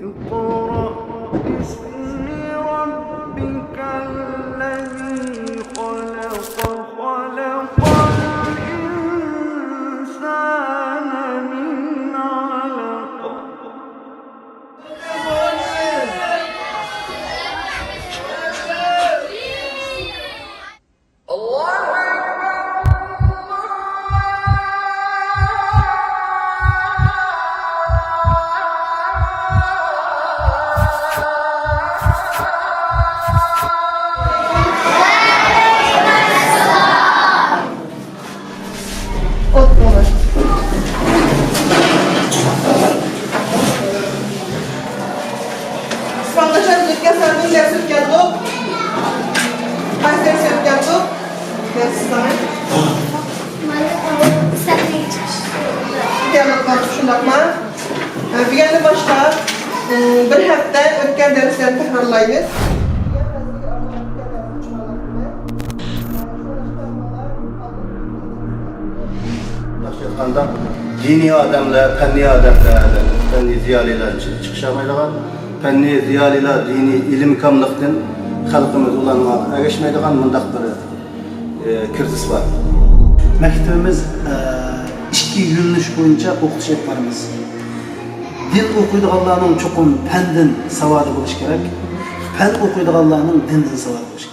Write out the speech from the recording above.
اقرأ باسم ربك الذي خلق خلق الإنسان من علق Bugün başlar bir hafta ötken derslerini tekrarlayız. Başlayotganda dini adamlar, fenni adamlar, fenni ziyaliler çıkışamaydigan, fenni ziyaliler dini ilim kamlıqdan xalqımız ulanma erişmeydigan mundaq bir kirtis var. Mektebimiz 2 yönlüş boyunca okutuş yaparımız. Din okuyduğu çokum penden savadı buluş gerek. Pen okuyduğu dinden savadı buluş gerek.